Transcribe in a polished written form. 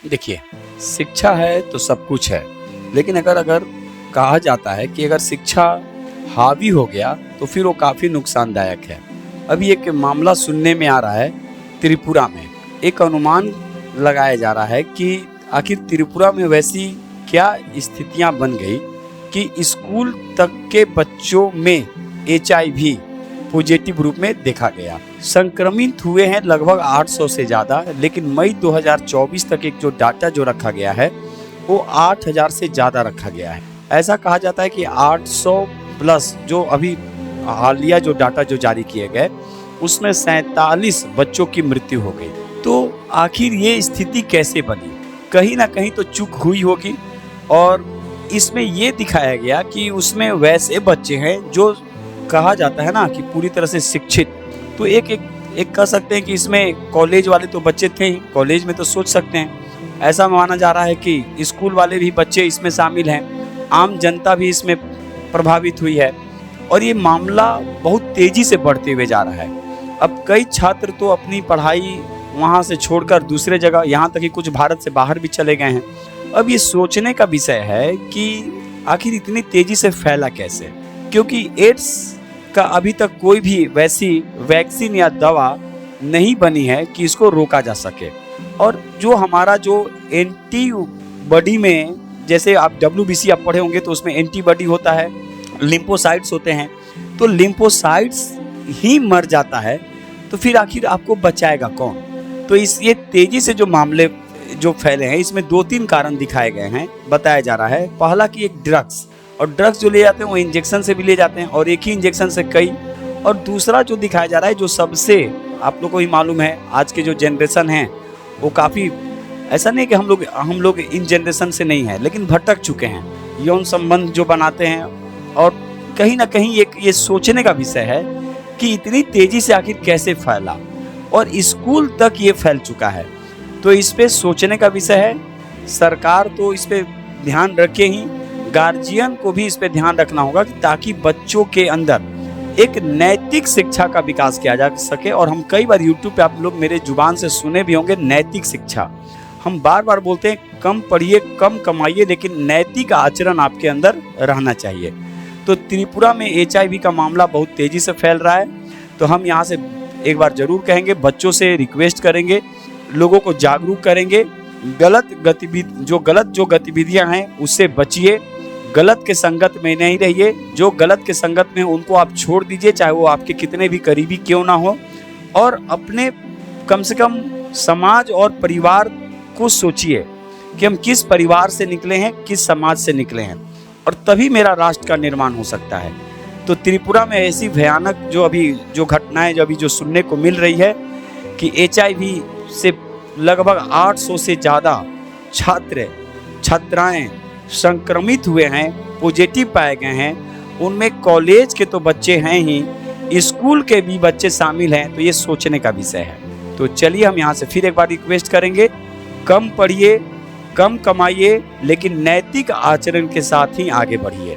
देखिए, शिक्षा है तो सब कुछ है, लेकिन अगर अगर कहा जाता है कि अगर शिक्षा हावी हो गया तो फिर वो काफ़ी नुकसानदायक है। अभी एक मामला सुनने में आ रहा है त्रिपुरा में। एक अनुमान लगाया जा रहा है कि आखिर त्रिपुरा में वैसी क्या स्थितियां बन गई कि स्कूल तक के बच्चों में HIV पॉजिटिव रूप में देखा गया। संक्रमित हुए हैं लगभग 800 से ज़्यादा, लेकिन मई 2024 तक एक जो डाटा जो रखा गया है वो 8000 से ज़्यादा रखा गया है। ऐसा कहा जाता है कि 800 प्लस जो अभी हालिया जो डाटा जो जारी किए गए उसमें 47 बच्चों की मृत्यु हो गई। तो आखिर ये स्थिति कैसे बनी? कहीं ना कहीं तो चूक हुई होगी, और इसमें ये दिखाया गया कि उसमें वैसे बच्चे हैं जो कहा जाता है ना कि पूरी तरह से शिक्षित। तो एक कह सकते हैं कि इसमें कॉलेज वाले तो बच्चे थे ही, कॉलेज में तो सोच सकते हैं। ऐसा माना जा रहा है कि स्कूल वाले भी बच्चे इसमें शामिल हैं, आम जनता भी इसमें प्रभावित हुई है, और ये मामला बहुत तेजी से बढ़ते हुए जा रहा है। अब कई छात्र तो अपनी पढ़ाई वहाँ से छोड़कर दूसरे जगह, यहाँ तक कि कुछ भारत से बाहर भी चले गए हैं। अब ये सोचने का विषय है कि आखिर इतनी तेजी से फैला कैसे, क्योंकि एड्स का अभी तक कोई भी वैसी वैक्सीन या दवा नहीं बनी है कि इसको रोका जा सके। और जो हमारा जो एंटीबॉडी में, जैसे आप WBC आप पढ़े होंगे तो उसमें एंटीबॉडी होता है, लिम्फोसाइट्स होते हैं, तो लिम्फोसाइट्स ही मर जाता है तो फिर आखिर आपको बचाएगा कौन? तो ये तेजी से जो मामले जो फैले हैं इसमें 2-3 कारण दिखाए गए हैं, बताया जा रहा है। पहला कि एक ड्रग्स, और ड्रग्स जो ले जाते हैं वो इंजेक्शन से भी ले जाते हैं, और एक ही इंजेक्शन से कई। और दूसरा जो दिखाया जा रहा है, जो सबसे आप लोग को ही मालूम है, आज के जो जनरेशन है वो काफ़ी, ऐसा नहीं कि हम लोग इन जनरेशन से नहीं है, लेकिन भटक चुके हैं, यौन संबंध जो बनाते हैं। और कहीं ना कहीं एक ये सोचने का विषय है कि इतनी तेजी से आखिर कैसे फैला, और स्कूल तक ये फैल चुका है। तो इस पे सोचने का विषय है। सरकार तो इस पे ध्यान रखे ही, गार्जियन को भी इस पे ध्यान रखना होगा कि ताकि बच्चों के अंदर एक नैतिक शिक्षा का विकास किया जा सके। और हम कई बार YouTube पे आप लोग मेरे जुबान से सुने भी होंगे, नैतिक शिक्षा। हम बार बार बोलते हैं कम पढ़िए कम कमाइए, लेकिन नैतिक आचरण आपके अंदर रहना चाहिए। तो त्रिपुरा में HIV का मामला बहुत तेजी से फैल रहा है। तो हम यहाँ से एक बार जरूर कहेंगे, बच्चों से रिक्वेस्ट करेंगे, लोगों को जागरूक करेंगे, गलत गतिविधियां हैं उससे बचिए, गलत के संगत में नहीं रहिए। जो गलत के संगत में उनको आप छोड़ दीजिए, चाहे वो आपके कितने भी करीबी क्यों ना हो। और अपने कम से कम समाज और परिवार को सोचिए कि हम किस परिवार से निकले हैं, किस समाज से निकले हैं, और तभी मेरा राष्ट्र का निर्माण हो सकता है। तो त्रिपुरा में ऐसी भयानक जो घटनाएं जो सुनने को मिल रही है कि HIV से लगभग 800 से ज़्यादा छात्राएं संक्रमित हुए हैं, पॉजिटिव पाए गए हैं। उनमें कॉलेज के तो बच्चे हैं ही, स्कूल के भी बच्चे शामिल हैं। तो ये सोचने का विषय है। तो चलिए हम यहाँ से फिर एक बार रिक्वेस्ट करेंगे, कम पढ़िए कम कमाइए, लेकिन नैतिक आचरण के साथ ही आगे बढ़िए।